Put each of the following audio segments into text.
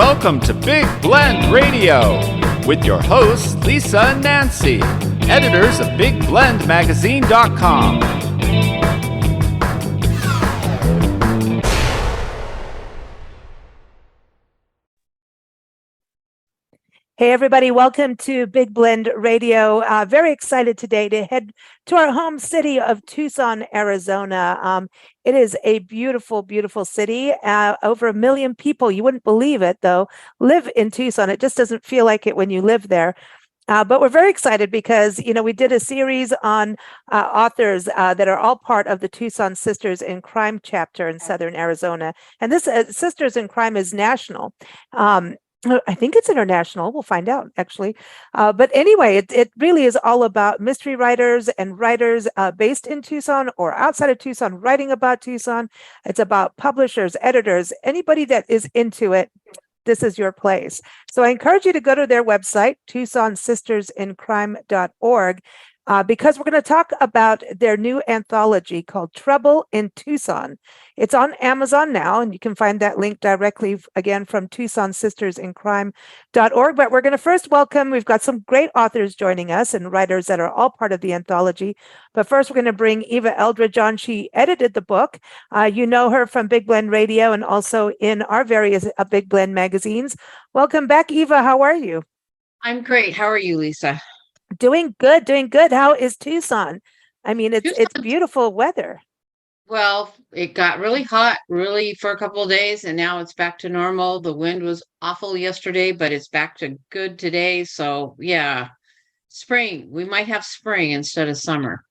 Welcome to Big Blend Radio with your hosts, Lisa and Nancy, editors of BigBlendMagazine.com. Hey, everybody. Welcome to Big Blend Radio. Very excited today to head to our home city of Tucson, Arizona. It is a beautiful, beautiful city. Over 1 million people, you wouldn't believe it, though, live in Tucson. It just doesn't feel like it when you live there. But we're very excited because, we did a series on authors that are all part of the Tucson Sisters in Crime chapter in Southern Arizona. And this Sisters in Crime is national. I think it's international. We'll find out, actually. But anyway, it really is all about mystery writers and writers based in Tucson or outside of Tucson, writing about Tucson. It's about publishers, editors, anybody that is into it. This is your place. So I encourage you to go to their website, TucsonSistersInCrime.org, because we're going to talk about their new anthology called Trouble in Tucson. It's on Amazon now, and you can find that link directly, again, from TucsonSistersInCrime.org. But we're going to first welcome, we've got some great authors joining us and writers that are all part of the anthology. But first, we're going to bring Eva Eldridge on. She edited the book. You know her from Big Blend Radio and also in our various Big Blend magazines. Welcome back, Eva. How are you? I'm great. How are you, Lisa? Doing good, doing good. How is Tucson? I mean, it's beautiful weather. Well, it got really hot, really for a couple of days, and now it's back to normal. The wind was awful yesterday, but it's back to good today. So yeah, spring. We might have spring instead of summer.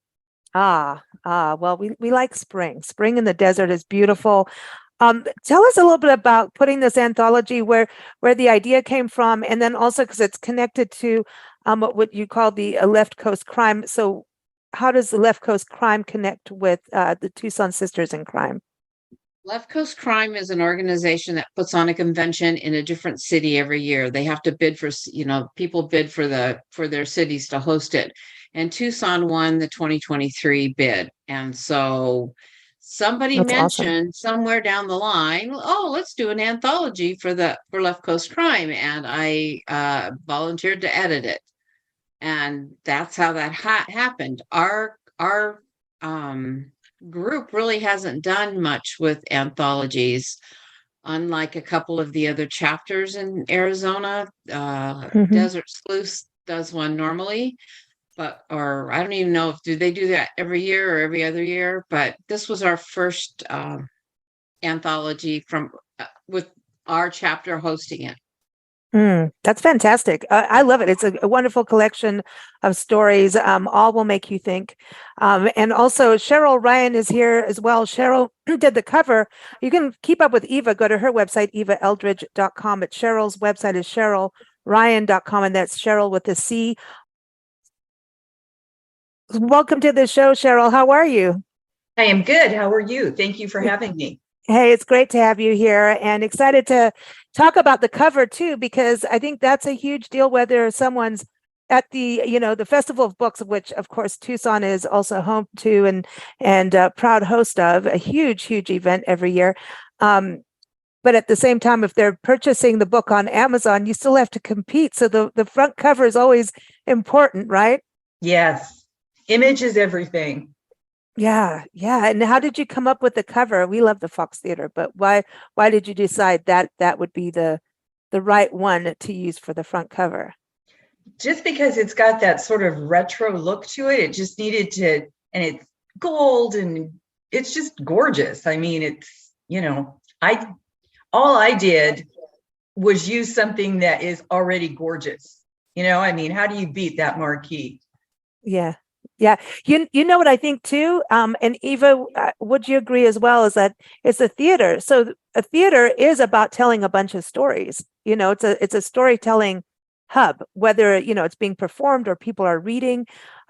Well, we like spring. Spring in the desert is beautiful. Tell us a little bit about putting this anthology, where the idea came from, and then also because it's connected to what you call the Left Coast Crime. So how does the Left Coast Crime connect with the Tucson Sisters in Crime? Left Coast Crime is an organization that puts on a convention in a different city every year. They have to bid for, people bid for their cities to host it. And Tucson won the 2023 bid. And so somebody That's mentioned awesome. somewhere down the line, oh, let's do an anthology for Left Coast Crime. And I volunteered to edit it. And that's how that happened. Our group really hasn't done much with anthologies, unlike a couple of the other chapters in Arizona. Desert Sleuth does one normally, or I don't even know do they do that every year or every other year, but this was our first anthology with our chapter hosting it. That's fantastic. I love it. It's a wonderful collection of stories. All will make you think. And also Cheryl Ryan is here as well. Cheryl did the cover. You can keep up with Eva. Go to her website, evaeldridge.com. But Cheryl's website is CherylRyan.com, and that's Cheryl with a C. Welcome to the show, Cheryl. How are you? I am good. How are you? Thank you for having me. Hey, it's great to have you here, and excited to talk about the cover too, because I think that's a huge deal, whether someone's at the, the Festival of Books, which of course Tucson is also home to and proud host of, a huge, huge event every year. But at the same time, if they're purchasing the book on Amazon, you still have to compete. So the front cover is always important, right? Yes. Image is everything. Yeah. And how did you come up with the cover? We love the Fox Theater, but why did you decide that would be the right one to use for the front cover? Just because it's got that sort of retro look to it. It just needed to, and it's gold and it's just gorgeous. I mean, it's, all I did was use something that is already gorgeous. I mean, how do you beat that marquee? Yeah. You know what I think too, and Eva, would you agree as well, is that it's a theater. So a theater is about telling a bunch of stories. It's a storytelling hub, whether it's being performed or people are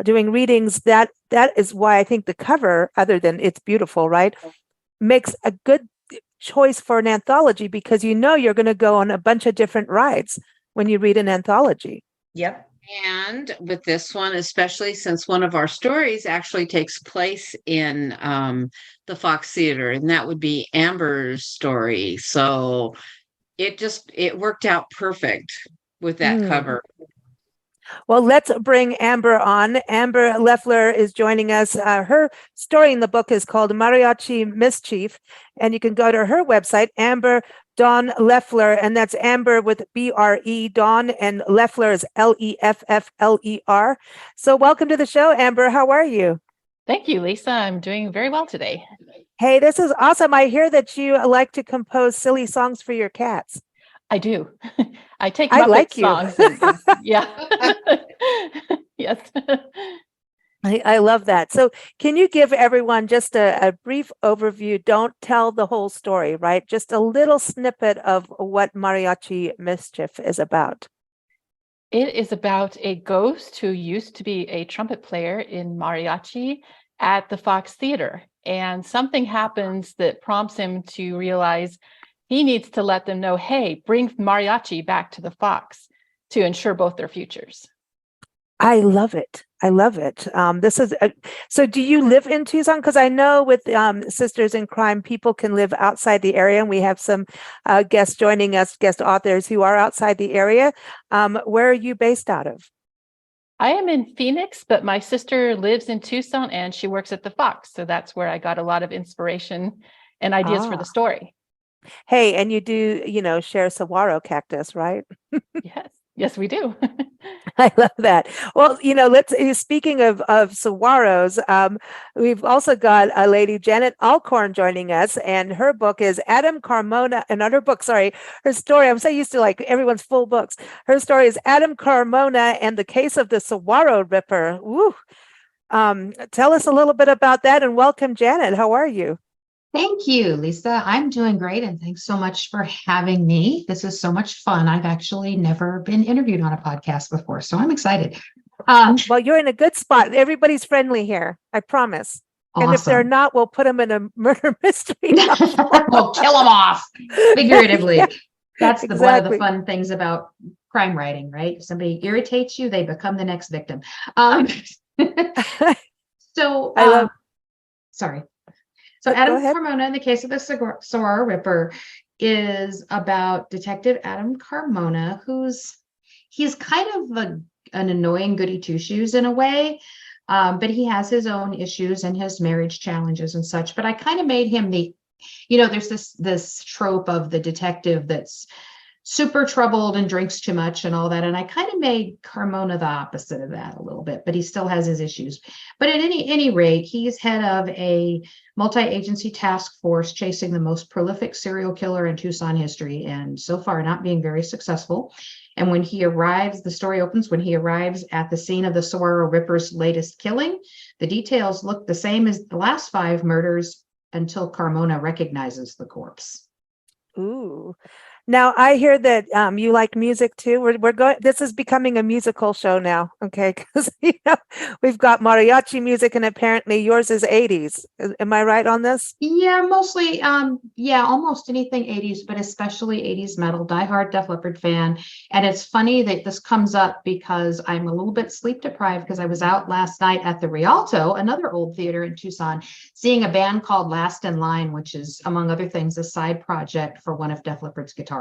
doing readings. That is why I think the cover, other than it's beautiful, right, makes a good choice for an anthology, because you're going to go on a bunch of different rides when you read an anthology. Yep. And with this one, especially since one of our stories actually takes place in the Fox Theater, and that would be Amber's story. So it worked out perfect with that cover. Well, let's bring Amber on. Amber Leffler is joining us. Her story in the book is called Mariachi Mischief, and you can go to her website, Amber Dawn Leffler, and that's Amber with B-R-E, Dawn, and Leffler is L-E-F-F-L-E-R. So welcome to the show, Amber. How are you? Thank you, Lisa. I'm doing very well today. Hey, this is awesome. I hear that you like to compose silly songs for your cats. I do. I take I Muppet like you. songs. Yeah. Yes. I love that. So can you give everyone just a brief overview? Don't tell the whole story, right? Just a little snippet of what Mariachi Mischief is about. It is about a ghost who used to be a trumpet player in mariachi at the Fox Theater. And something happens that prompts him to realize he needs to let them know, hey, bring mariachi back to the Fox to ensure both their futures. I love it. I love it. So do you live in Tucson? Because I know with Sisters in Crime, people can live outside the area, and we have some guests joining us, guest authors who are outside the area. Where are you based out of? I am in Phoenix, but my sister lives in Tucson and she works at the Fox. So that's where I got a lot of inspiration and ideas for the story. Hey, and you do, share saguaro cactus, right? Yes, we do. I love that. Well, speaking of saguaros, we've also got a lady, Janet Alcorn, joining us, and her book is Adam Carmona, her story, I'm so used to like everyone's full books. Her story is Adam Carmona and the Case of the Saguaro Ripper. Woo. Tell us a little bit about that, and welcome, Janet. How are you? Thank you, Lisa. I'm doing great, and thanks so much for having me. This is so much fun. I've actually never been interviewed on a podcast before, so I'm excited. Well, you're in a good spot. Everybody's friendly here, I promise. Awesome. And if they're not, we'll put them in a murder mystery. We'll kill them off, figuratively. Yeah, that's one of the fun things about crime writing, right? If somebody irritates you, they become the next victim. So Adam Carmona, in the Case of the Saguaro Ripper, is about Detective Adam Carmona, he's kind of an annoying goody two-shoes in a way, but he has his own issues and his marriage challenges and such. But I kind of made him there's this trope of the detective that's super troubled and drinks too much and all that. And I kind of made Carmona the opposite of that a little bit, but he still has his issues. But at any rate, he's head of a multi-agency task force chasing the most prolific serial killer in Tucson history, and so far not being very successful. And when he arrives, the story opens when he arrives at the scene of the Saguaro Ripper's latest killing. The details look the same as the last 5 murders until Carmona recognizes the corpse. Ooh. Now I hear that you like music too. We're going. This is becoming a musical show now, okay? Because we've got mariachi music, and apparently yours is 80s. Am I right on this? Yeah, mostly. Almost anything 80s, but especially 80s metal. Diehard Def Leppard fan. And it's funny that this comes up because I'm a little bit sleep deprived because I was out last night at the Rialto, another old theater in Tucson, seeing a band called Last in Line, which is, among other things, a side project for one of Def Leppard's guitarists.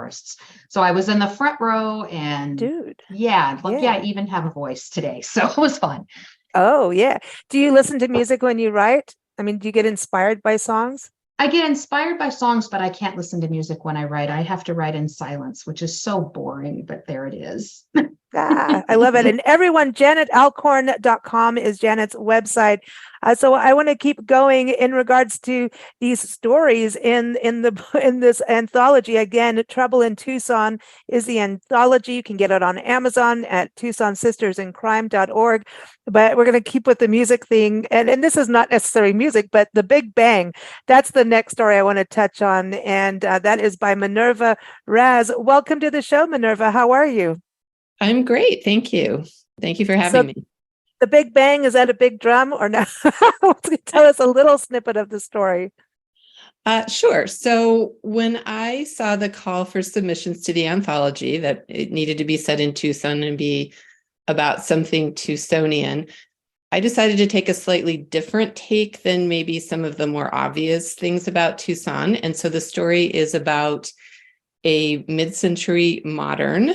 So I was in the front row, and I even have a voice today, so it was fun. Oh yeah. Do you listen to music when you write? I mean, do you get inspired by songs? I get inspired by songs, but I can't listen to music when I write. I have to write in silence, which is so boring, but there it is. I love it. And everyone, janetalcorn.com is Janet's website. So I want to keep going in regards to these stories in this anthology. Again, Trouble in Tucson is the anthology. You can get it on Amazon at TucsonSistersInCrime.org. But we're going to keep with the music thing. And this is not necessarily music, but The Big Bang. That's the next story I want to touch on. And that is by Minerva Raz. Welcome to the show, Minerva. How are you? I'm great. Thank you. Thank you for having me. The Big Bang, is that a big drum or no? Tell us a little snippet of the story. Sure. So when I saw the call for submissions to the anthology, that it needed to be set in Tucson and be about something Tucsonian, I decided to take a slightly different take than maybe some of the more obvious things about Tucson. And so the story is about a mid-century modern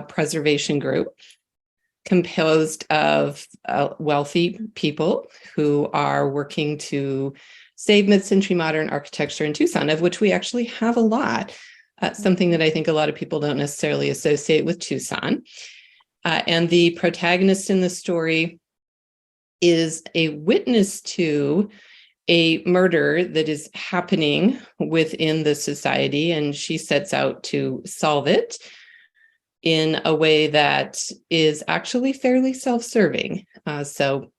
preservation group composed of wealthy people who are working to save mid-century modern architecture in Tucson, of which we actually have a lot. Something that I think a lot of people don't necessarily associate with Tucson. And the protagonist in the story is a witness to a murder that is happening within the society, and she sets out to solve it in a way that is actually fairly self-serving. So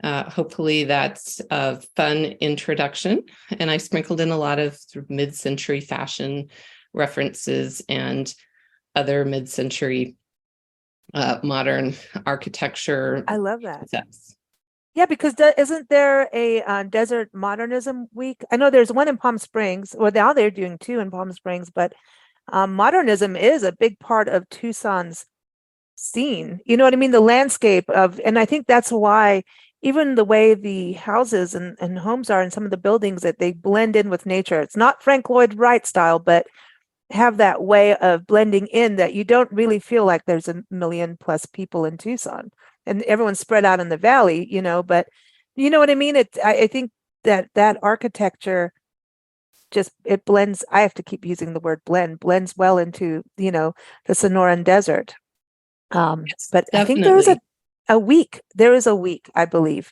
hopefully that's a fun introduction. And I sprinkled in a lot of sort of mid-century fashion references and other mid-century modern architecture. I love that. Concepts. Yeah, because isn't there a Desert Modernism Week? I know there's one in Palm Springs. Well, now they're doing two in Palm Springs, but modernism is a big part of Tucson's scene. You know what I mean? The landscape of, and I think that's why even the way the houses and homes are and some of the buildings, that they blend in with nature. It's not Frank Lloyd Wright style, but have that way of blending in that you don't really feel like there's a million plus people in Tucson and everyone's spread out in the valley, you know, but you know what I mean? I think that architecture just, it blends. I have to keep using the word blends well into, you know, the Sonoran Desert. Yes, but definitely. I think there is a week, I believe,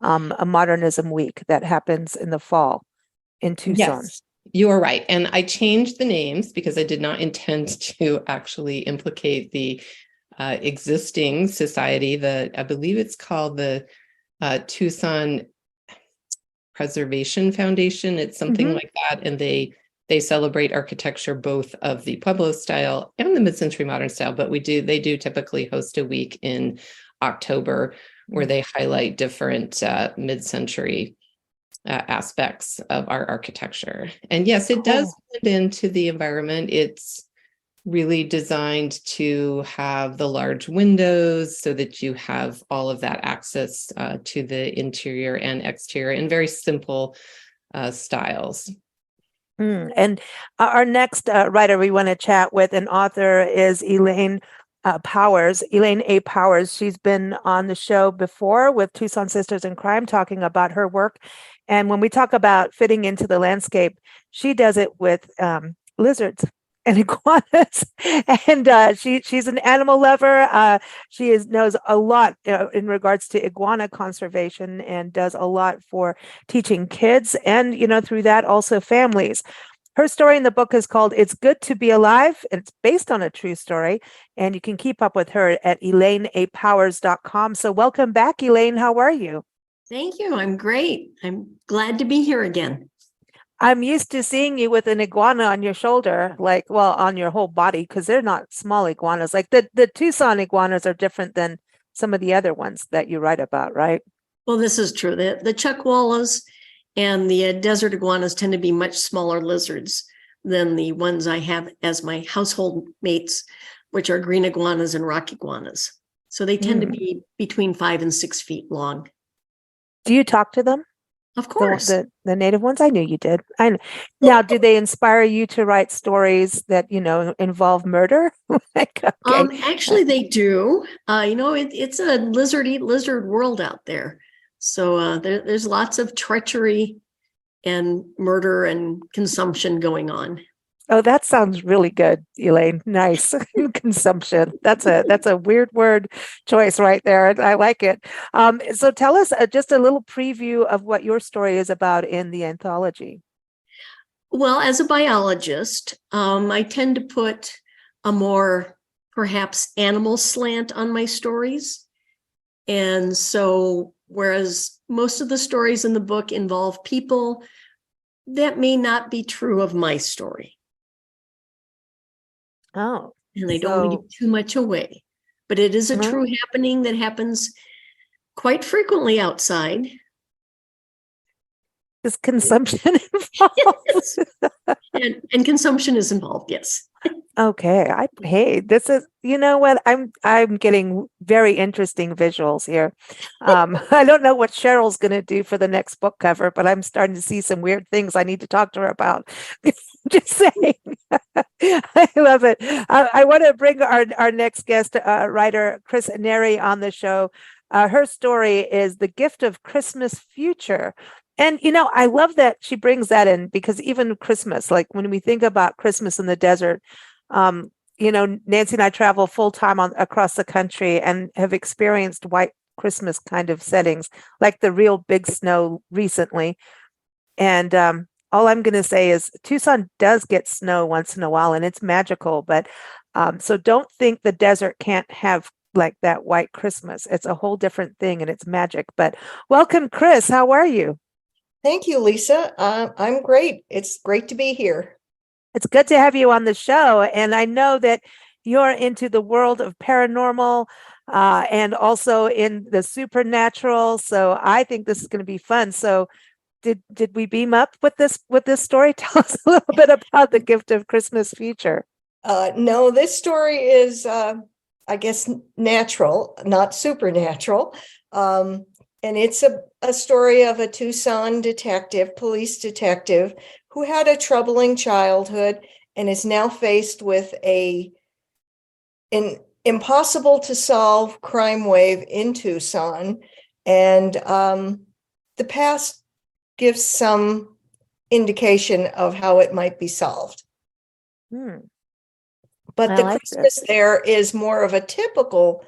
a modernism week that happens in the fall in Tucson. Yes, you are right. And I changed the names because I did not intend to actually implicate the existing society. I believe it's called the Tucson Preservation Foundation. It's something like that. And they celebrate architecture, both of the Pueblo style and the mid-century modern style. But they do typically host a week in October where they highlight different mid-century aspects of our architecture. And yes, it does blend into the environment. It's really designed to have the large windows so that you have all of that access to the interior and exterior in very simple styles. And our next writer we want to chat with, an author, is Elaine Powers, Elaine A. Powers. She's been on the show before with Tucson Sisters in Crime, talking about her work. And when we talk about fitting into the landscape, she does it with lizards and iguanas. And she's an animal lover. She knows a lot in regards to iguana conservation and does a lot for teaching kids and, you know, through that also families. Her story in the book is called It's Good to Be Alive. It's based on a true story, and you can keep up with her at ElaineAPowers.com. So welcome back, Elaine. How are you? Thank you. I'm great. I'm glad to be here again. I'm used to seeing you with an iguana on your shoulder, like, well, on your whole body, because they're not small iguanas. Like the Tucson iguanas are different than some of the other ones that you write about, right? Well, this is true. The chuckwallas and the desert iguanas tend to be much smaller lizards than the ones I have as my household mates, which are green iguanas and rock iguanas. So they tend to be between 5 and 6 feet long. Do you talk to them? Of course. The native ones? I knew you did. Now, do they inspire you to write stories that, you know, involve murder? Like, okay. Actually, they do. You know, it's a lizard eat lizard world out there. So there's lots of treachery and murder and consumption going on. Oh, that sounds really good, Elaine. Nice. Consumption. That's a weird word choice right there. I like it. So tell us just a little preview of what your story is about in the anthology. Well, as a biologist, I tend to put a more perhaps animal slant on my stories. And so whereas most of the stories in the book involve people, that may not be true of my story. Oh. And I don't want to give too much away, but it is a true happening that happens quite frequently outside. Is consumption involved? Yes. and consumption is involved, yes. Okay. This is, you know what? I'm getting very interesting visuals here. I don't know what Cheryl's going to do for the next book cover, but I'm starting to see some weird things I need to talk to her about. Just saying. I love it. I want to bring our next guest, writer Chris Neri, on the show. Her story is The Gift of Christmas Future. And, I love that she brings that in, because even Christmas, like when we think about Christmas in the desert, Nancy and I travel full time across the country and have experienced white Christmas kind of settings, like the real big snow recently. And all I'm going to say is Tucson does get snow once in a while, and it's magical. But so don't think the desert can't have like that white Christmas. It's a whole different thing, and it's magic. But welcome, Chris. How are you? Thank you, Lisa. I'm great. It's great to be here. It's good to have you on the show. And I know that you're into the world of paranormal and also in the supernatural. So I think this is going to be fun. So did we beam up with this story? Tell us a little bit about The Gift of Christmas Future. No, this story is, I guess, natural, not supernatural. And it's a story of a Tucson police detective, who had a troubling childhood and is now faced with an impossible to solve crime wave in Tucson. And the past gives some indication of how it might be solved. But the Christmas there is more of a typical,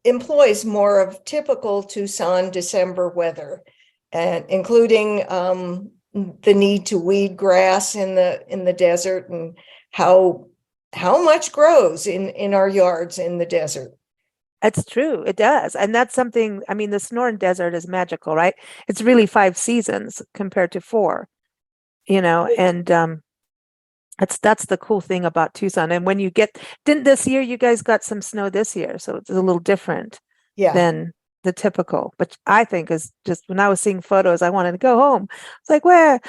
employs more of typical Tucson December weather, and including the need to weed grass in the desert, and how much grows in our yards in the desert. That's true. It does. And that's something, I mean, the Sonoran Desert is magical, right? It's really 5 seasons compared to 4, and that's the cool thing about Tucson. And when didn't this year, you guys got some snow this year, so it's a little different than the typical, which I think is just, when I was seeing photos, I wanted to go home. It's like, where?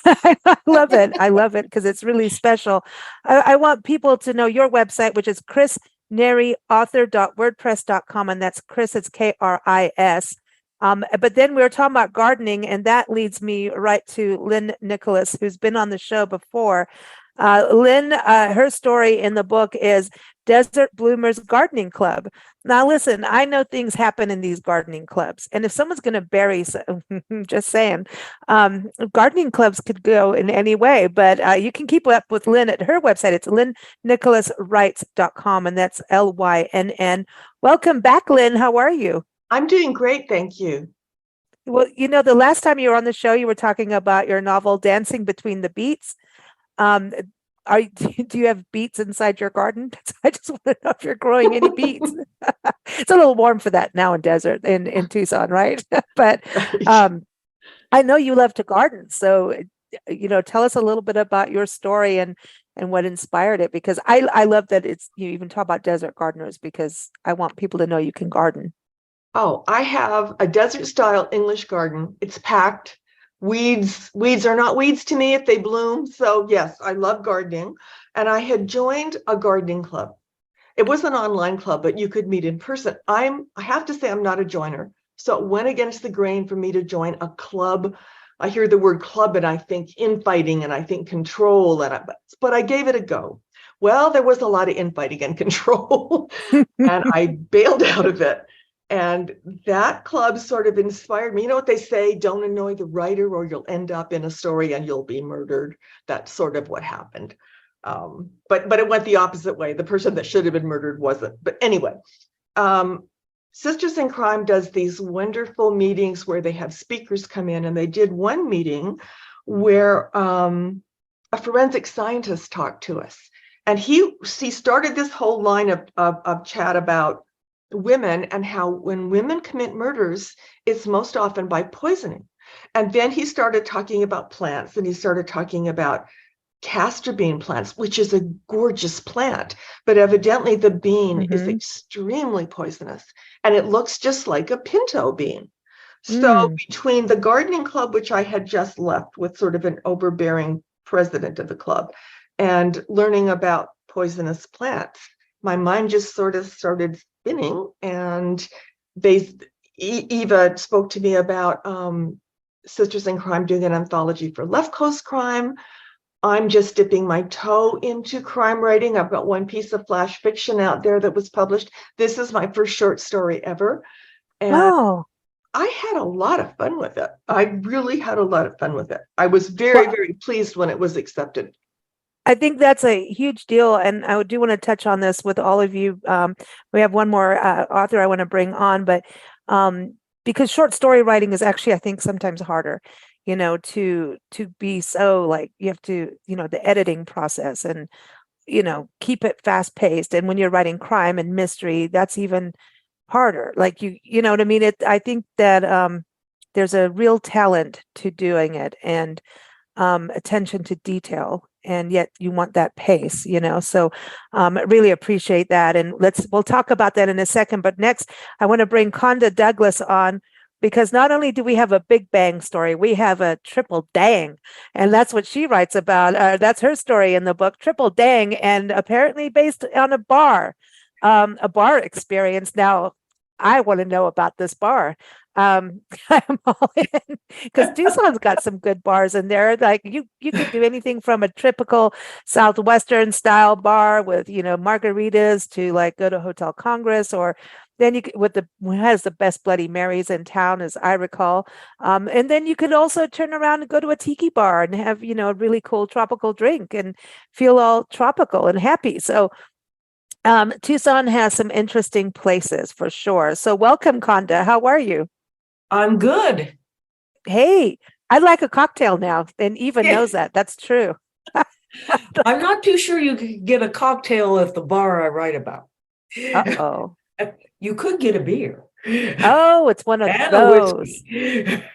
I love it. I love it because it's really special. I want people to know your website, which is chrisneriauthor.wordpress.com. And that's Chris, it's Kris. But then we were talking about gardening, and that leads me right to Lynn Nicholas, who's been on the show before. Lynn, her story in the book is Desert Bloomers Gardening Club. Now, listen, I know things happen in these gardening clubs, and if someone's going to bury, just saying, gardening clubs could go in any way, but you can keep up with Lynn at her website. It's lynnnicholaswrites.com, and that's LYNN. Welcome back, Lynn. How are you? I'm doing great, thank you. Well, the last time you were on the show, you were talking about your novel, Dancing Between the Beets. Do you have beets inside your garden? I just want to know if you're growing any beets. It's a little warm for that now in Tucson, right? But I know you love to garden, so tell us a little bit about your story and what inspired it, because I love that you even talk about desert gardeners, because I want people to know you can garden. Oh, I have a desert style English garden. It's packed. Weeds are not weeds to me if they bloom. So yes, I love gardening. And I had joined a gardening club. It was an online club, but you could meet in person. I have to say I'm not a joiner. So it went against the grain for me to join a club. I hear the word club and I think infighting and I think control, but I gave it a go. Well, there was a lot of infighting and control and I bailed out of it. And that club sort of inspired me. You know what they say, don't annoy the writer or you'll end up in a story and you'll be murdered. That's sort of what happened. But it went the opposite way. The person that should have been murdered wasn't. But anyway, Sisters in Crime does these wonderful meetings where they have speakers come in, and they did one meeting where a forensic scientist talked to us. And he started this whole line of chat about women and how when women commit murders, it's most often by poisoning. And then he started talking about plants, and he started talking about castor bean plants, which is a gorgeous plant, but evidently the bean is extremely poisonous and it looks just like a pinto bean. So between the gardening club, which I had just left with sort of an overbearing president of the club, and learning about poisonous plants, my mind just sort of started spinning. And Eva spoke to me about Sisters in Crime doing an anthology for Left Coast Crime. I'm just dipping my toe into crime writing. I've got one piece of flash fiction out there that was published. This is my first short story ever. And Oh, I had a lot of fun with it. I really had a lot of fun with it. I was very, very pleased when it was accepted. I think that's a huge deal. And I do want to touch on this with all of you. We have one more author I want to bring on, but because short story writing is actually, I think, sometimes harder, to be so like you have to, the editing process and, keep it fast paced. And when you're writing crime and mystery, that's even harder. Like you know what I mean? I think that there's a real talent to doing it and attention to detail. And yet you want that pace, so I really appreciate that. And we'll talk about that in a second. But next, I want to bring Conda Douglas on because not only do we have a Big Bang story, we have a triple dang. And that's what she writes about. That's her story in the book, Triple Dang, and apparently based on a bar experience. Now, I want to know about this bar. I'm all in because Tucson's got some good bars in there. Like you could do anything from a typical Southwestern style bar with margaritas to like go to Hotel Congress, or then you could who has the best Bloody Marys in town, as I recall. And then you could also turn around and go to a tiki bar and have a really cool tropical drink and feel all tropical and happy. So Tucson has some interesting places for sure. So welcome, Conda. How are you? I'm good. Hey, I'd like a cocktail now, and Eva knows that. That's true. I'm not too sure you could get a cocktail at the bar I write about. Uh-oh. You could get a beer. Oh, it's one of And those.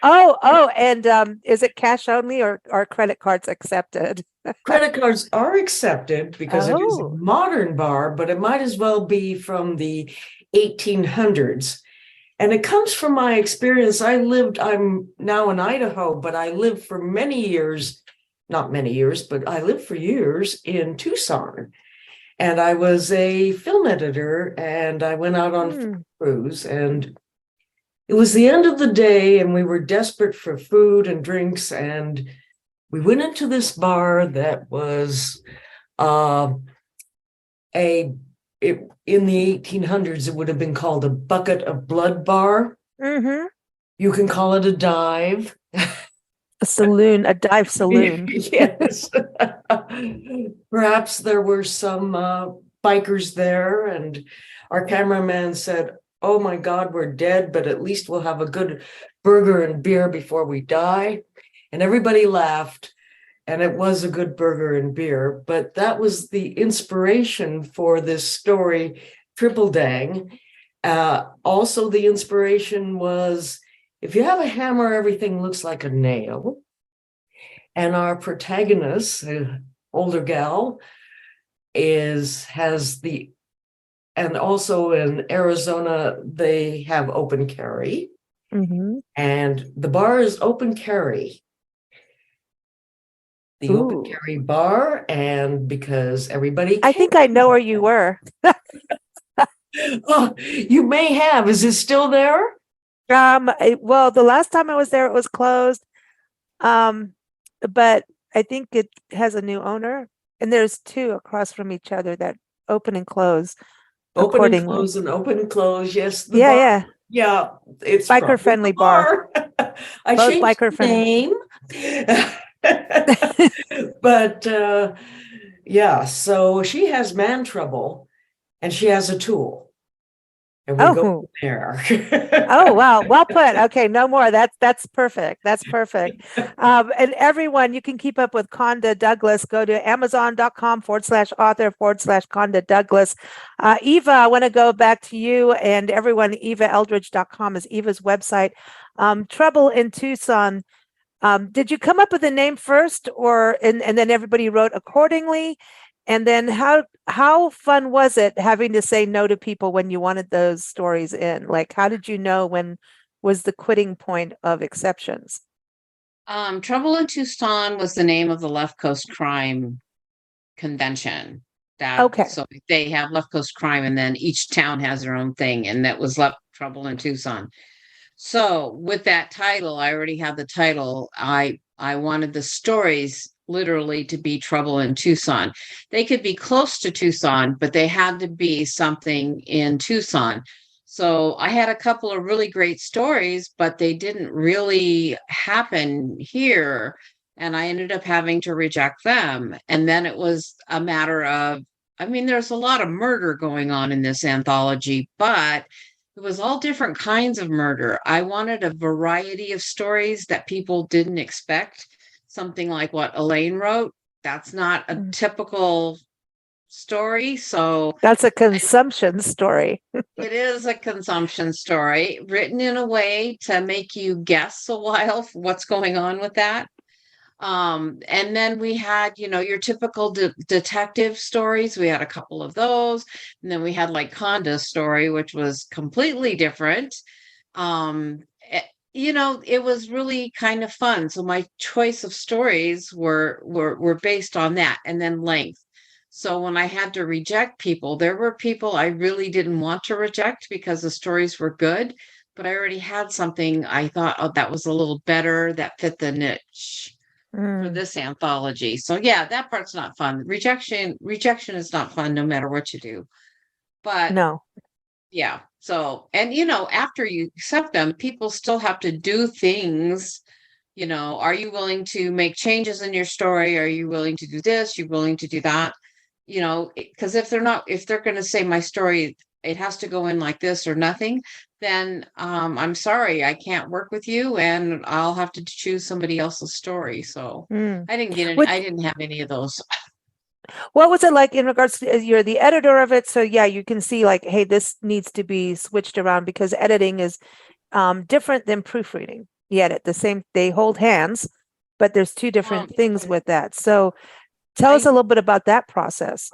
Oh, and is it cash only or are credit cards accepted? Credit cards are accepted because it is a Oh. modern bar, but it might as well be from the 1800s. And it comes from my experience. I'm now in Idaho, but I lived for many years, not many years, but I lived for years in Tucson. And I was a film editor and I went out on cruise, and it was the end of the day and we were desperate for food and drinks. And we went into this bar that was in the 1800s, it would have been called a bucket of blood bar. Mm-hmm. You can call it a dive. A saloon, a dive saloon. Yes. Perhaps there were some bikers there, and our cameraman said, "Oh my God, we're dead, but at least we'll have a good burger and beer before we die." And everybody laughed. And it was a good burger and beer, but that was the inspiration for this story, Triple Dang. Also, the inspiration was, if you have a hammer, everything looks like a nail. And our protagonist, an older gal, and also in Arizona, they have open carry. Mm-hmm. And the bar is open carry. The open carry bar, and because everybody I think I know where you were. Oh, you may have. Is it still there? Well, the last time I was there, it was closed. But I think it has a new owner, and there's two across from each other that open and close. Open and close and open and close. Yes. The bar, yeah. It's biker friendly bar. I both changed biker the friendly. name. But yeah, so she has man trouble and she has a tool, and we go there. Oh wow, well put. Okay, no more. That's perfect. That's perfect. And everyone, you can keep up with Conda Douglas. Go to amazon.com/author/Conda Douglas. Eva, I want to go back to you and everyone. EvaEldridge.com is Eva's website. Trouble in Tucson. Did you come up with a name first, and then everybody wrote accordingly? And then how fun was it having to say no to people when you wanted those stories in? Like, how did you know when was the quitting point of exceptions? Trouble in Tucson was the name of the Left Coast Crime Convention. So they have Left Coast Crime, and then each town has their own thing, and that was Trouble in Tucson. So with that title, I already have the title. I wanted the stories literally to be trouble in Tucson. They could be close to Tucson, but they had to be something in Tucson. So I had a couple of really great stories, but they didn't really happen here. And I ended up having to reject them. And then it was a matter of, I mean, there's a lot of murder going on in this anthology, but it was all different kinds of murder. I wanted a variety of stories that people didn't expect. Something like what Elaine wrote. That's not a typical story. So that's a consumption story. It is a consumption story written in a way to make you guess a while what's going on with that. And then we had, your typical detective stories. We had a couple of those. And then we had like Conda's story, which was completely different. It was really kind of fun. So my choice of stories were based on that, and then length. So when I had to reject people, there were people I really didn't want to reject because the stories were good, but I already had something I thought, oh, that was a little better, that fit the niche for this anthology. So yeah, that part's not fun. Rejection is not fun no matter what you do. But no. Yeah. So, and after you accept them, people still have to do things. Are you willing to make changes in your story? Are you willing to do this? You're willing to do that? Because if they're going to say my story, it has to go in like this or nothing, then I'm sorry, I can't work with you, and I'll have to choose somebody else's story. So I didn't get any. I didn't have any of those. What was it like in regards to, you're the editor of it, so yeah, you can see like, hey, this needs to be switched around, because editing is different than proofreading. You edit the same, they hold hands, but there's two different things with that. So tell us a little bit about that process.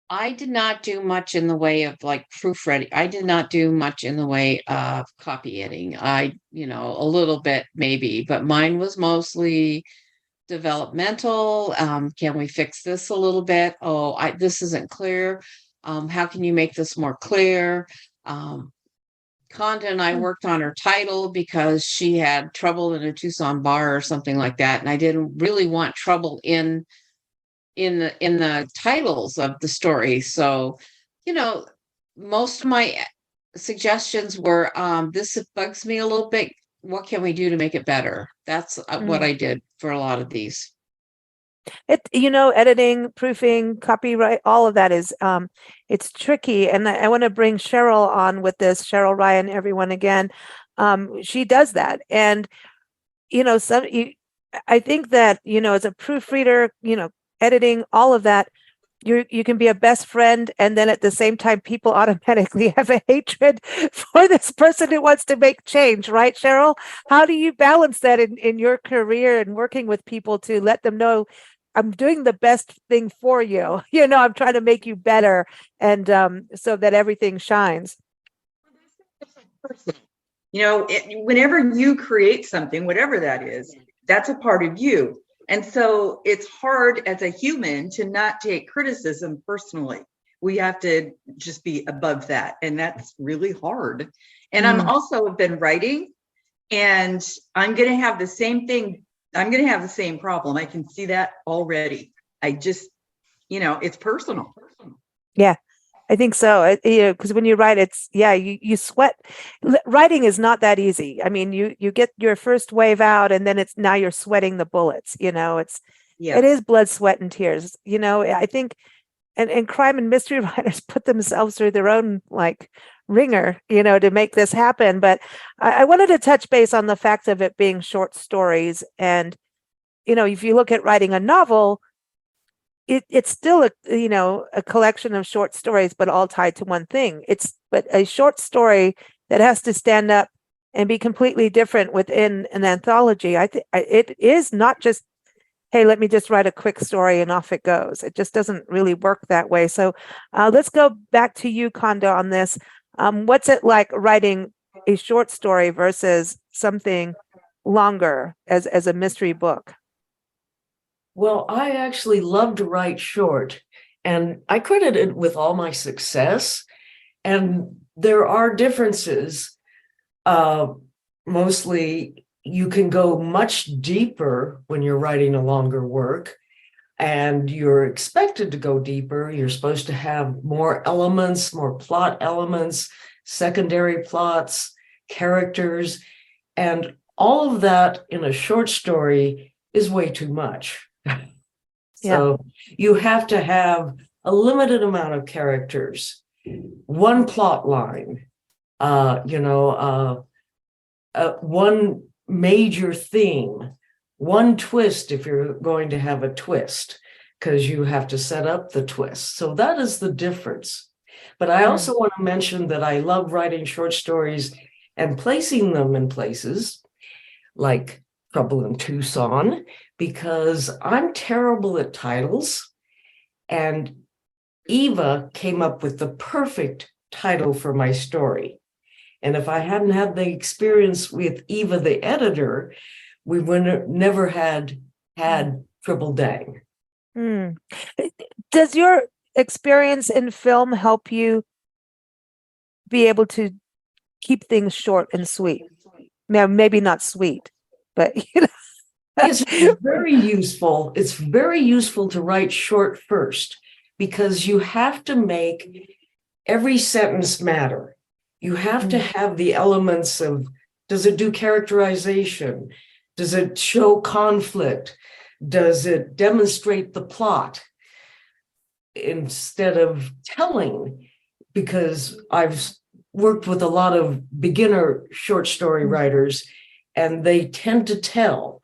I did not do much in the way of like proofreading. I did not do much in the way of copy editing. A little bit maybe, but mine was mostly developmental. Can we fix this a little bit? Oh, this isn't clear. How can you make this more clear? Conda and I worked on her title because she had trouble in a Tucson bar or something like that, and I didn't really want trouble in the titles of the story. So, most of my suggestions were, this bugs me a little bit. What can we do to make it better? That's what I did for a lot of these. Editing, proofing, copyright, all of that is, it's tricky. And I want to bring Cheryl on with this, Cheryl Ryan, everyone again. She does that. And, I think that, as a proofreader, editing, all of that, you can be a best friend, and then at the same time people automatically have a hatred for this person who wants to make change, right, Cheryl? How do you balance that in your career and working with people to let them know, I'm doing the best thing for you, I'm trying to make you better, and so that everything shines? Whenever you create something, whatever that is, that's a part of you. And so it's hard as a human to not take criticism personally. We have to just be above that. And that's really hard. And I'm also been writing, and I'm going to have the same thing. I'm going to have the same problem. I can see that already. I just, it's personal. Yeah, I think so. Because when you write, you sweat. Writing is not that easy. I mean, you get your first wave out, and then now you're sweating the bullets. It is blood, sweat, and tears. I think, and crime and mystery writers put themselves through their own ringer, to make this happen. But I wanted to touch base on the fact of it being short stories, and if you look at writing a novel, it's still a collection of short stories, but all tied to one thing. But a short story that has to stand up and be completely different within an anthology. It is not just, hey, let me just write a quick story and off it goes. It just doesn't really work that way. So let's go back to you, Conda, on this. What's it like writing a short story versus something longer as a mystery book? Well, I actually love to write short, and I credit it with all my success. And there are differences. Mostly, you can go much deeper when you're writing a longer work. and you're expected to go deeper. You're supposed to have more elements, more plot elements, secondary plots, characters, and all of that in a short story is way too much. So you have to have a limited amount of characters, one plot line, one major theme, one twist if you're going to have a twist, because you have to set up the twist. So that is the difference. But I also want to mention that I love writing short stories and placing them in places like Trouble in Tucson, because I'm terrible at titles. And Eva came up with the perfect title for my story. And if I hadn't had the experience with Eva, the editor, we would have never had Triple Dang. Does your experience in film help you be able to keep things short and sweet? Now, maybe not sweet, but It's very useful. It's very useful to write short first, because you have to make every sentence matter. You have to have the elements of, does it do characterization? Does it show conflict? Does it demonstrate the plot? Instead of telling, because I've worked with a lot of beginner short story writers, and they tend to tell.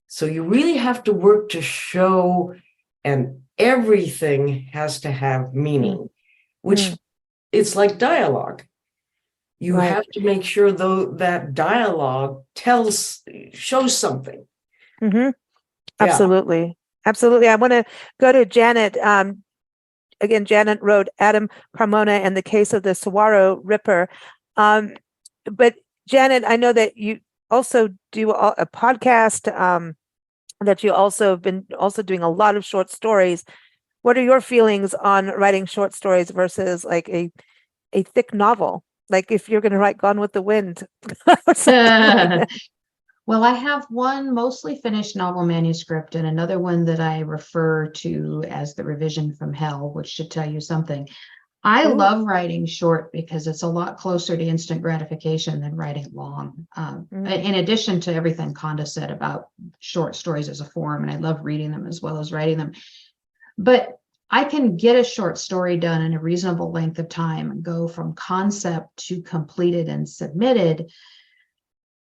So you really have to work to show, and everything has to have meaning, which it's like dialogue. You have to make sure, though, that dialogue shows something. Absolutely. Absolutely. I want to go to Janet. Again, Janet wrote Adam Carmona and the Case of the Saguaro Ripper. But Janet, I know that you also do a podcast, that you also have been doing a lot of short stories. What are your feelings on writing short stories versus like a thick novel? Like if you're going to write Gone with the Wind. Well, I have one mostly finished novel manuscript and another one that I refer to as the revision from hell, which should tell you something. I love writing short because it's a lot closer to instant gratification than writing long. In addition to everything Conda said about short stories as a form, and I love reading them as well as writing them. But I can get a short story done in a reasonable length of time and go from concept to completed and submitted.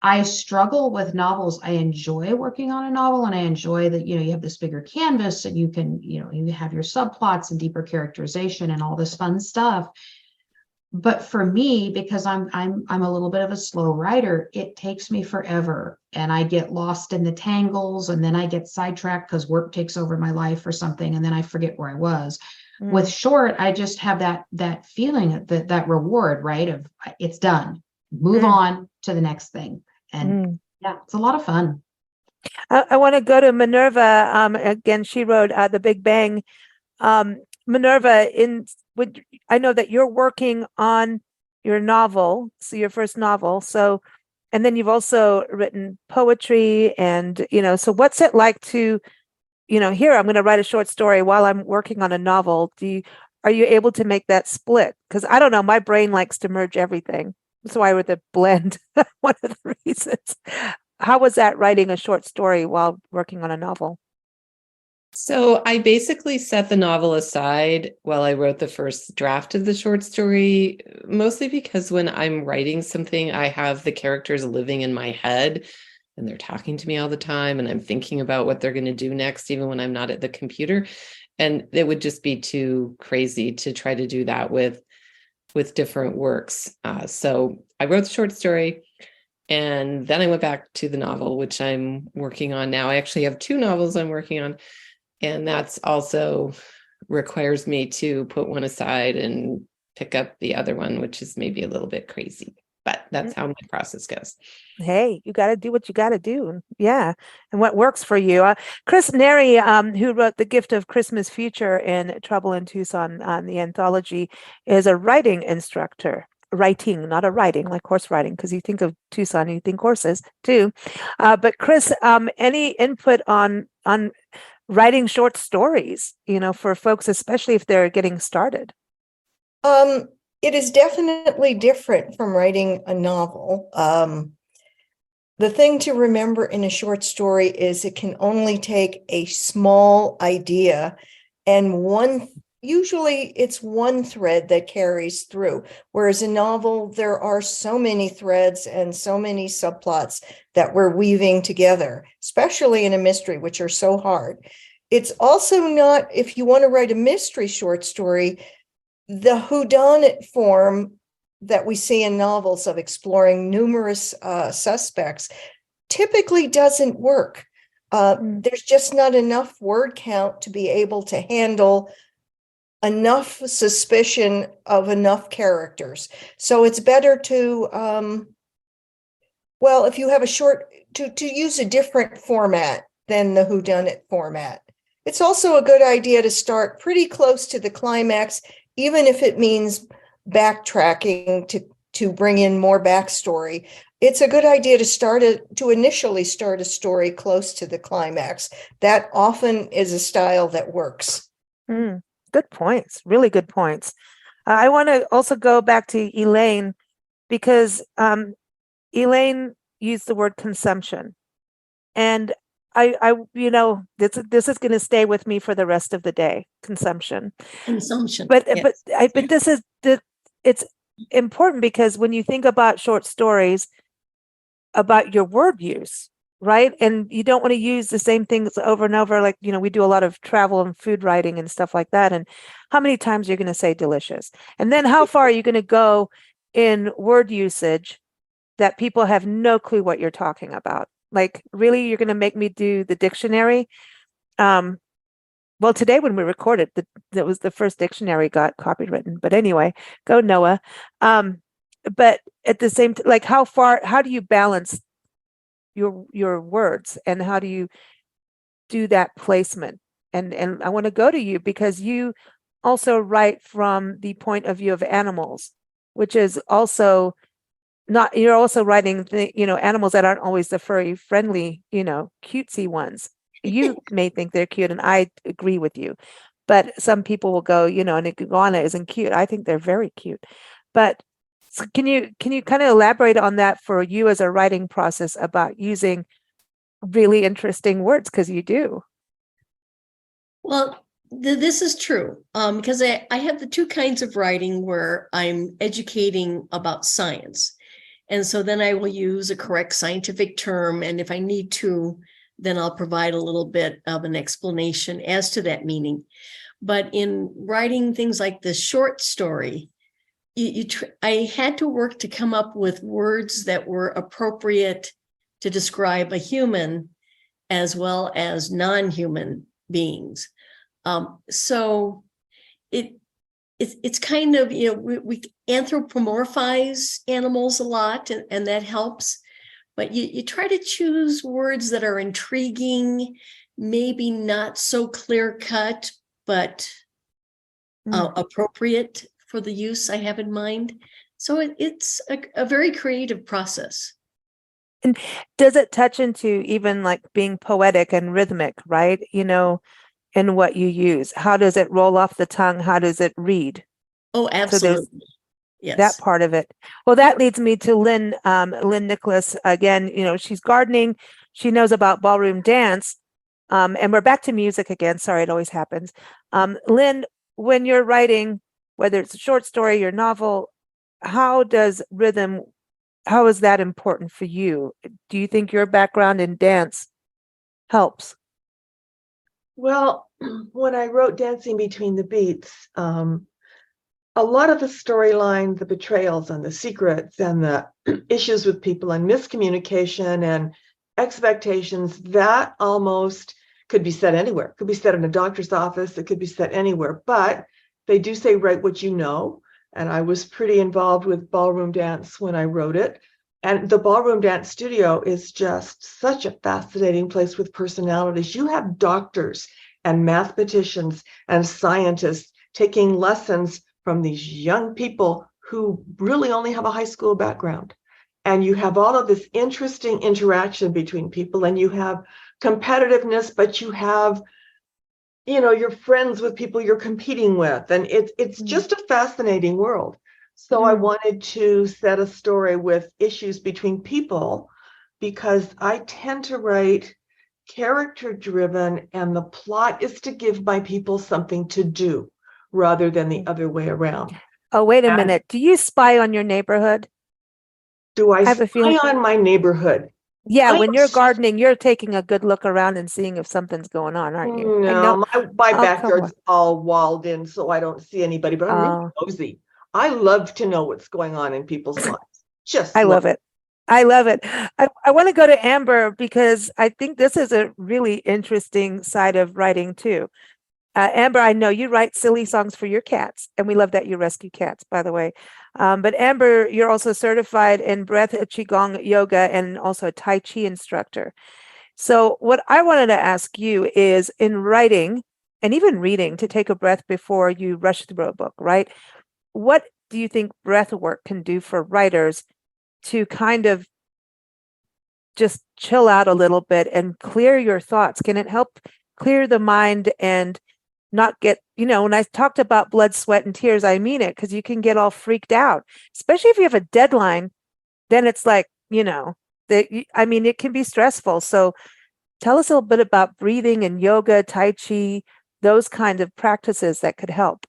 I struggle with novels. I enjoy working on a novel, and I enjoy that, you have this bigger canvas and you can, you have your subplots and deeper characterization and all this fun stuff. But for me, because I'm a little bit of a slow writer, it takes me forever and I get lost in the tangles, and then I get sidetracked because work takes over my life or something, and then I forget where I was. With short, I just have that feeling, that reward, right? Of it's done. Move on to the next thing. And it's a lot of fun. I want to go to Minerva. Again, she wrote The Big Bang. Minerva, I know that you're working on your novel, so your first novel. So, and then you've also written poetry, and so what's it like to, here I'm going to write a short story while I'm working on a novel. Are you able to make that split? Because I don't know, my brain likes to merge everything. That's why with the blend, one of the reasons. How was that, writing a short story while working on a novel? So I basically set the novel aside while I wrote the first draft of the short story, mostly because when I'm writing something, I have the characters living in my head and they're talking to me all the time, and I'm thinking about what they're going to do next, even when I'm not at the computer. And it would just be too crazy to try to do that with different works. So I wrote the short story, and then I went back to the novel, which I'm working on now. I actually have 2 novels I'm working on, and that's also requires me to put one aside and pick up the other one, which is maybe a little bit crazy, but that's how my process goes. Hey, you got to do what you got to do. Yeah. And what works for you. Chris Neri, who wrote The Gift of Christmas Future and Trouble in Tucson on the Anthology, is a writing instructor. Writing, not a writing, like horse riding, because you think of Tucson, you think horses too. But Chris, any input on writing short stories, for folks, especially if they're getting started? It is definitely different from writing a novel. The thing to remember in a short story is it can only take a small idea and usually it's one thread that carries through. Whereas a novel, there are so many threads and so many subplots that we're weaving together, especially in a mystery, which are so hard. It's also not, if you want to write a mystery short story, the whodunit form that we see in novels of exploring numerous suspects typically doesn't work. There's just not enough word count to be able to handle enough suspicion of enough characters. So it's better to, if you have to use a different format than the whodunit format. It's also a good idea to start pretty close to the climax, even if it means backtracking to bring in more backstory. It's a good idea to initially start a story close to the climax. That often is a style that works. Good points. Really good points. I want to also go back to Elaine, because Elaine used the word consumption, and this is going to stay with me for the rest of the day. Consumption. But yes. but it's important, because when you think about short stories, about your word use, right? And you don't want to use the same things over and over. Like, we do a lot of travel and food writing and stuff like that. And how many times are you going to say delicious? And then how far are you going to go in word usage that people have no clue what you're talking about? Like, really, you're going to make me do the dictionary? Well, today when we recorded, that was the first dictionary got copywritten. But anyway, go Noah. But at the same time, like, how do you balance your words, and how do you do that placement? And I want to go to you, because you also write from the point of view of animals, which is also not, you're also writing the, animals that aren't always the furry, friendly, cutesy ones. You may think they're cute, and I agree with you, but some people will go, an iguana isn't cute. I think they're very cute. But so can you kind of elaborate on that for you as a writing process about using really interesting words, because you do? Well, this is true, because I have the two kinds of writing where I'm educating about science. And so then I will use a correct scientific term. And if I need to, then I'll provide a little bit of an explanation as to that meaning. But in writing things like this short story, I had to work to come up with words that were appropriate to describe a human as well as non-human beings. So it's kind of, we anthropomorphize animals a lot, and that helps. But you try to choose words that are intriguing, maybe not so clear-cut, but appropriate for the use I have in mind. So it's a very creative process. And does it touch into even like being poetic and rhythmic, right? In what you use? How does it roll off the tongue? How does it read? Oh, absolutely. Yes. That part of it. Well, that leads me to Lynn Nicholas again. She's gardening. She knows about ballroom dance. And we're back to music again. Sorry, it always happens. Lynn, when you're writing, whether it's a short story, your novel, how is that important for you? Do you think your background in dance helps? Well, when I wrote Dancing Between the Beats, a lot of the storyline, the betrayals and the secrets and the issues with people and miscommunication and expectations, that almost could be said anywhere. It could be said in a doctor's office. It could be said anywhere. But they do say, write what you know. And I was pretty involved with ballroom dance when I wrote it. And the ballroom dance studio is just such a fascinating place with personalities. You have doctors and mathematicians and scientists taking lessons from these young people who really only have a high school background. And you have all of this interesting interaction between people, and you have competitiveness, but you have you're friends with people you're competing with, and it's just a fascinating world. So I wanted to set a story with issues between people, because I tend to write character driven, and the plot is to give my people something to do rather than the other way around. Oh, wait a minute. Do you spy on your neighborhood? Do I have a spy feeling on my neighborhood? Yeah, when you're gardening, you're taking a good look around and seeing if something's going on, aren't you? I know. No, my Oh, come backyard's on. all walled in, so I don't see anybody, but I'm really Oh, nosy. I love to know what's going on in people's lives. Just I love love it. I love it. I want to go to Amber because I think this is a really interesting side of writing too. Amber, I know you write silly songs for your cats, and we love that you rescue cats, by the way. But Amber, you're also certified in breath qigong yoga and also a Tai Chi instructor. So what I wanted to ask you is, in writing and even reading, to take a breath before you rush through a book, right? What do you think breath work can do for writers to kind of just chill out a little bit and clear your thoughts? Can it help clear the mind and not get, when I talked about blood, sweat, and tears, I mean it, because you can get all freaked out, especially if you have a deadline. Then it's like, it can be stressful. So tell us a little bit about breathing and yoga, Tai Chi, those kinds of practices that could help.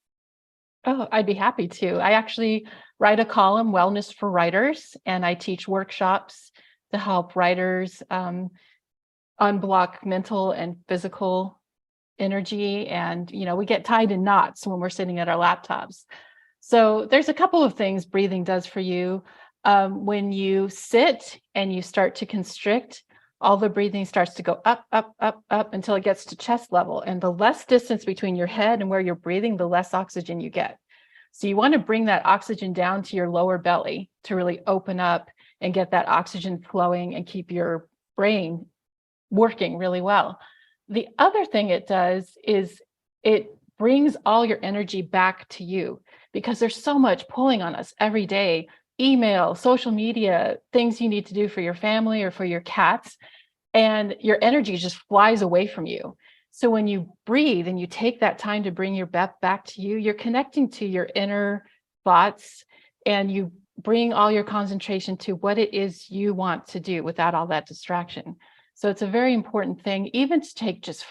Oh, I'd be happy to. I actually write a column, Wellness for Writers, and I teach workshops to help writers unblock mental and physical energy. And, we get tied in knots when we're sitting at our laptops. So there's a couple of things breathing does for you. When you sit and you start to constrict, all the breathing starts to go up, up, up, up until it gets to chest level. And the less distance between your head and where you're breathing, the less oxygen you get. So you want to bring that oxygen down to your lower belly to really open up and get that oxygen flowing and keep your brain working really well. The other thing it does is it brings all your energy back to you, because there's so much pulling on us every day. Email, social media, things you need to do for your family or for your cats, and your energy just flies away from you. So when you breathe and you take that time to bring your breath back to you, you're connecting to your inner thoughts, and you bring all your concentration to what it is you want to do without all that distraction. So it's a very important thing, even to take just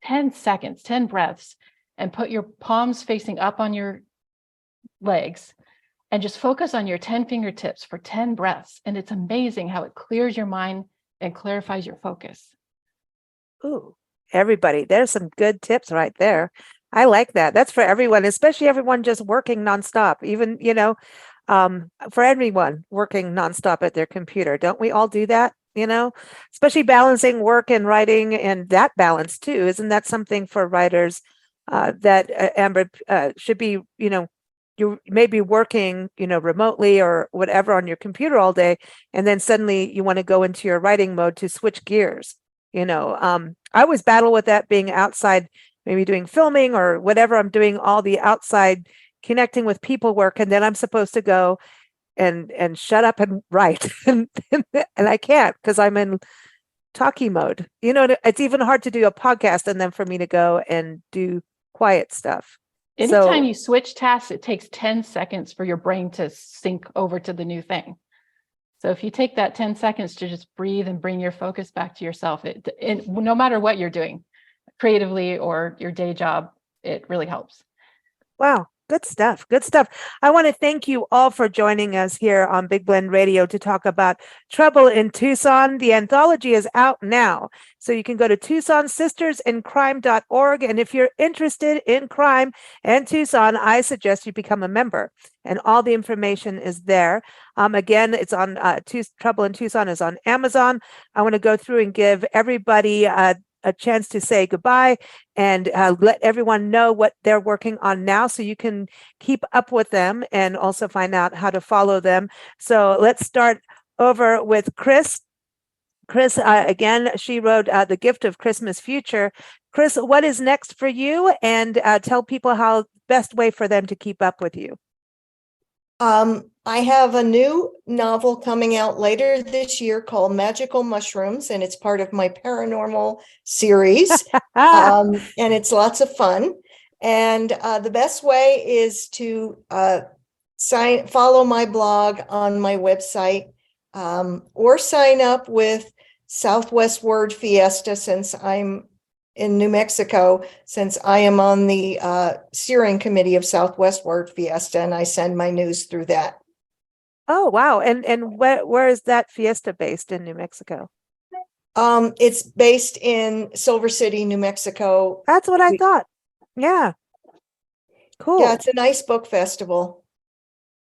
10 seconds, 10 breaths, and put your palms facing up on your legs and just focus on your 10 fingertips for 10 breaths. And it's amazing how it clears your mind and clarifies your focus. Ooh, everybody, there's some good tips right there. I like that. That's for everyone, especially everyone just working nonstop, even, for everyone working nonstop at their computer. Don't we all do that? Especially balancing work and writing, and that balance too. Isn't that something for writers that Amber should be, you may be working, remotely or whatever on your computer all day, and then suddenly you want to go into your writing mode to switch gears. I always battle with that, being outside, maybe doing filming or whatever. I'm doing all the outside connecting with people work, and then I'm supposed to go and shut up and write, and I can't, because I'm in talkie mode. It's even hard to do a podcast and then for me to go and do quiet stuff. Anytime you switch tasks, it takes 10 seconds for your brain to sync over to the new thing. So if you take that 10 seconds to just breathe and bring your focus back to yourself, no matter what you're doing, creatively or your day job, it really helps. Wow. Good stuff. Good stuff. I want to thank you all for joining us here on Big Blend Radio to talk about Trouble in Tucson. The anthology is out now, so you can go to TucsonSistersInCrime.org. And if you're interested in crime and Tucson, I suggest you become a member, and all the information is there. Again, it's on Trouble in Tucson is on Amazon. I want to go through and give everybody a chance to say goodbye and let everyone know what they're working on now, so you can keep up with them and also find out how to follow them. So let's start over with Chris. Chris, again, she wrote The Gift of Christmas Future. Chris, what is next for you? And tell people how best way for them to keep up with you. I have a new novel coming out later this year called Magical Mushrooms, and it's part of my paranormal series. And it's lots of fun. And the best way is to follow my blog on my website, or sign up with Southwest Word Fiesta, since I'm in New Mexico, since I am on the steering committee of Southwest Word Fiesta, and I send my news through that. Oh, wow. And where is that fiesta based in New Mexico? It's based in Silver City, New Mexico. That's what I thought. Yeah. Cool. Yeah, it's a nice book festival.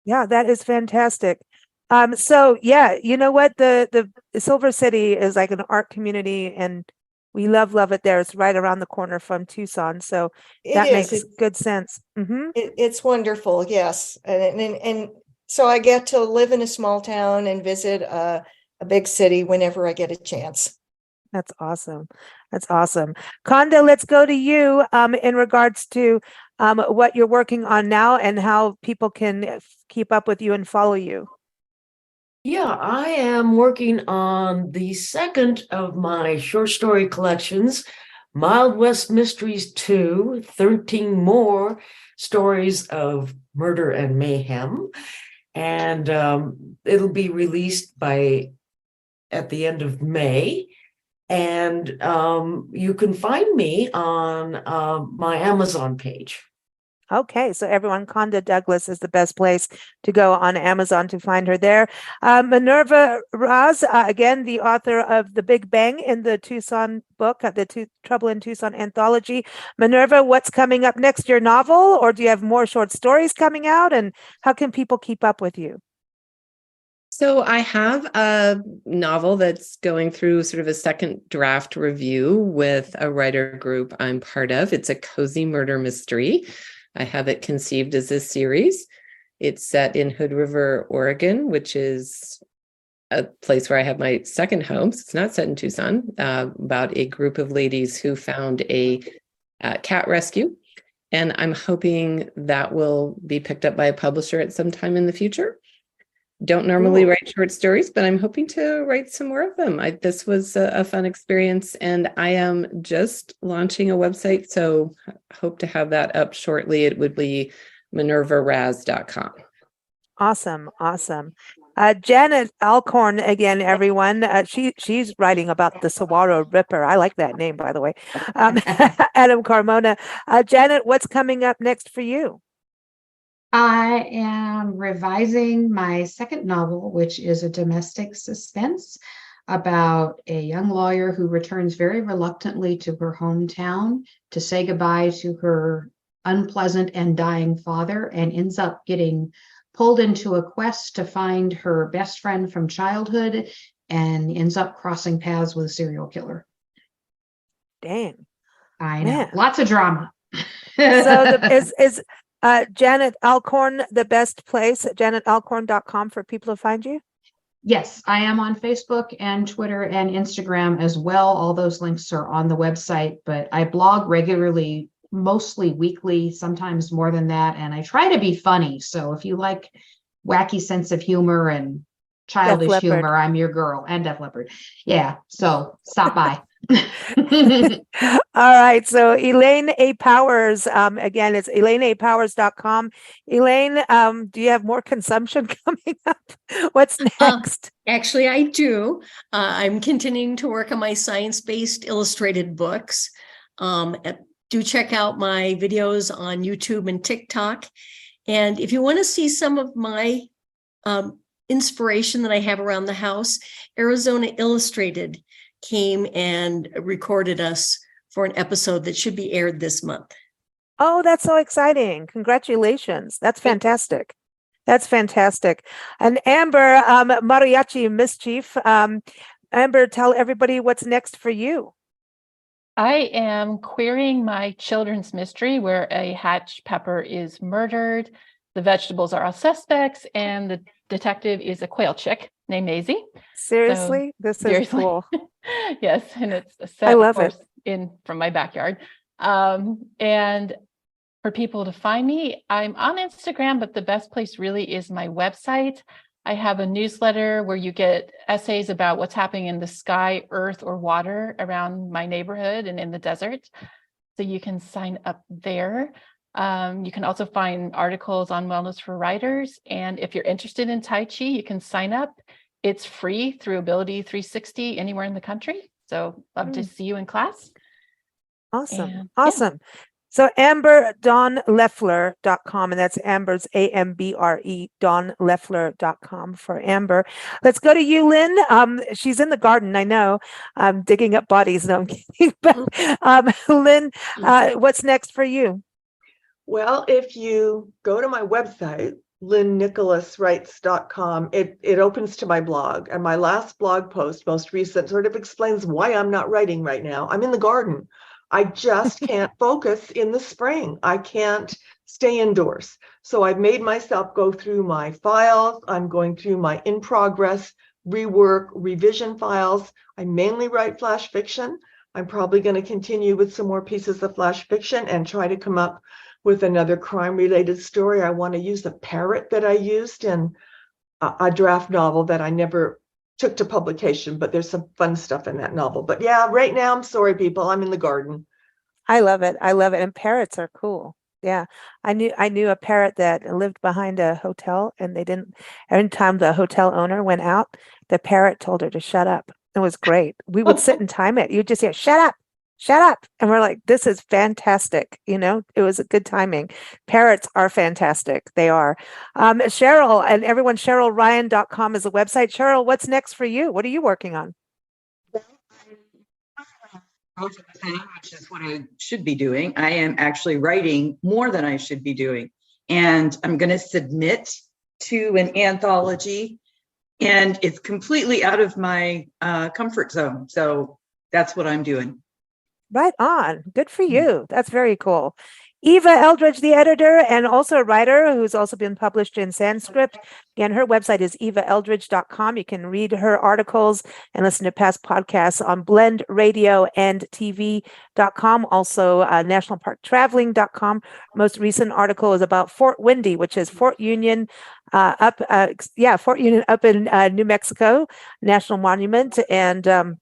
Yeah, that is fantastic. So yeah, you know what? The Silver City is like an art community, and we love it there. It's right around the corner from Tucson, so that makes good sense. It's wonderful, yes, and so I get to live in a small town and visit a big city whenever I get a chance. That's awesome. That's awesome. Conda, let's go to you in regards to what you're working on now and how people can keep up with you and follow you. Yeah, I am working on the second of my short story collections, Mild West Mysteries 2, 13 more stories of murder and mayhem. And it'll be released at the end of May. And you can find me on my Amazon page. Okay, so everyone, Conda Douglas is the best place to go on Amazon to find her there. Minerva Raz, again, the author of The Big Bang in the Tucson book, the Trouble in Tucson Anthology. Minerva, what's coming up next? Your novel, or do you have more short stories coming out? And how can people keep up with you? So I have a novel that's going through sort of a second draft review with a writer group I'm part of. It's a cozy murder mystery. I have it conceived as a series. It's set in Hood River, Oregon, which is a place where I have my second home. So it's not set in Tucson, about a group of ladies who found a cat rescue. And I'm hoping that will be picked up by a publisher at some time in the future. Don't normally write short stories, but I'm hoping to write some more of them. This was a fun experience, and I am just launching a website, so hope to have that up shortly. It would be minervaraz.com. Awesome. Janet Alcorn, again, everyone. She's writing about the Saguaro Ripper. I like that name, by the way. Adam Carmona. Janet, what's coming up next for you? I am revising my second novel, which is a domestic suspense about a young lawyer who returns very reluctantly to her hometown to say goodbye to her unpleasant and dying father, and ends up getting pulled into a quest to find her best friend from childhood, and ends up crossing paths with a serial killer. Dang. I know. Lots of drama. So is Janet Alcorn the best place, janetalcorn.com, for people to find you? Yes, I am on Facebook and Twitter and Instagram as well. All those links are on the website, but I blog regularly, mostly weekly, sometimes more than that. And I try to be funny. So if you like wacky sense of humor and childish humor, I'm your girl. And Def Leppard. Yeah. So stop by. All right. So Elaine A. Powers, again, it's ElaineAPowers.com. Elaine, do you have more consumption coming up? What's next? Actually, I do. I'm continuing to work on my science-based illustrated books. Do check out my videos on YouTube and TikTok. And if you want to see some of my inspiration that I have around the house, Arizona Illustrated came and recorded us for an episode that should be aired this month. Oh, that's so exciting. Congratulations. That's fantastic. That's fantastic. And Amber, Mariachi Mischief, Amber, tell everybody what's next for you. I am querying my children's mystery where a hatch pepper is murdered. The vegetables are all suspects, and the detective is a quail chick named Maisie. Seriously? So, this is cool. Yes, and it's a set, I love of course, it. from my backyard. And For people to find me, I'm on Instagram, but the best place really is my website. I have a newsletter where you get essays about what's happening in the sky, earth, or water around my neighborhood and in the desert. So you can sign up there. You can also find articles on wellness for writers. And if you're interested in Tai Chi, you can sign up. It's free through Ability 360 anywhere in the country. So love to see you in class. Awesome. And, awesome. So AmberDawnLeffler.com, and that's Amber's AMBRE, DawnLeffler.com for Amber. Let's go to you, Lynn. She's in the garden, I know. I'm digging up bodies. No, I'm kidding. But Lynn, what's next for you? Well, if you go to my website, lynnnicholaswrites.com, it opens to my blog. And my last blog post, most recent, sort of explains why I'm not writing right now. I'm in the garden. I just can't focus in the spring. I can't stay indoors. So I've made myself go through my files. I'm going through my in progress, rework, revision files. I mainly write flash fiction. I'm probably going to continue with some more pieces of flash fiction and try to come up with another crime-related story. I want to use the parrot that I used in a draft novel that I never took to publication, but there's some fun stuff in that novel. But yeah, right now, I'm sorry, people, I'm in the garden. I love it. I love it. And parrots are cool. Yeah. I knew a parrot that lived behind a hotel, and every time the hotel owner went out, the parrot told her to shut up. It was great. We would sit and time it. You'd just hear, shut up. Shut up. And we're like, this is fantastic. It was a good timing. Parrots are fantastic. They are. Cheryl and everyone, CherylRyan.com is the website. Cheryl, what's next for you? What are you working on? Which is what I should be doing. I am actually writing more than I should be doing. And I'm going to submit to an anthology. And it's completely out of my comfort zone. So that's what I'm doing. Right on. Good for you. That's very cool. Eva Eldridge, the editor and also a writer who's also been published in Sanskrit. Again, her website is evaeldridge.com. You can read her articles and listen to past podcasts on Blend Radio and TV.com. Also, nationalparktraveling.com. Most recent article is about Fort Windy, which is Fort Union up in New Mexico, National Monument. And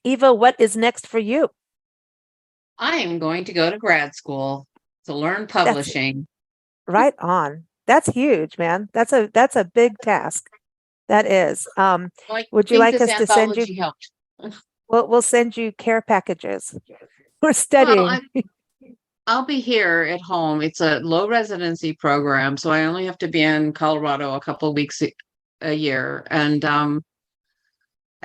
Eva, what is next for you? I am going to go to grad school to learn publishing. Right on. That's huge, man. That's a big task. That is. Would you like us to send you? Helped. We'll send you care packages. We're studying. Well, I'll be here at home. It's a low residency program, so I only have to be in Colorado a couple of weeks a year. And I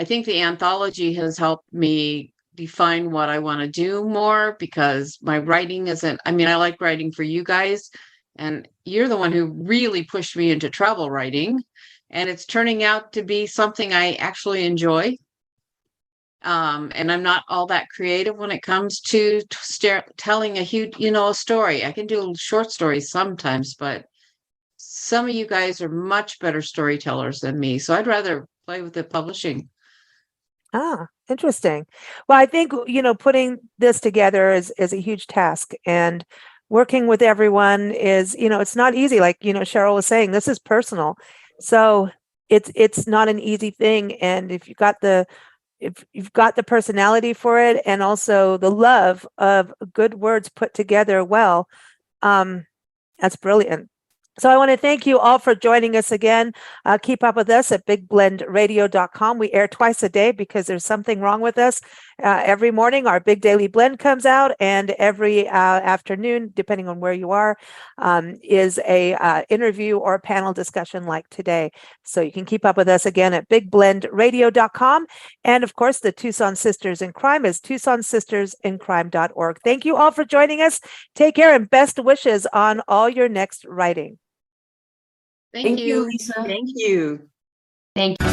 think the anthology has helped me define what I want to do more, because my writing isn't, I like writing for you guys, and you're the one who really pushed me into travel writing, and it's turning out to be something I actually enjoy. And I'm not all that creative when it comes to telling a huge, a story. I can do short stories sometimes, but some of you guys are much better storytellers than me. So I'd rather play with the publishing. Ah, interesting. Well, I think, putting this together is a huge task, and working with everyone is, it's not easy. Like, Cheryl was saying, this is personal. So it's not an easy thing. And if you've got the personality for it, and also the love of good words put together well, that's brilliant. So I want to thank you all for joining us again. Keep up with us at bigblendradio.com. We air twice a day because there's something wrong with us. Every morning, our Big Daily Blend comes out, and every afternoon, depending on where you are, is a interview or a panel discussion like today. So you can keep up with us again at bigblendradio.com. And of course, the Tucson Sisters in Crime is TucsonSistersInCrime.org. Thank you all for joining us. Take care, and best wishes on all your next writing. Thank you, Lisa. Thank you. Thank you.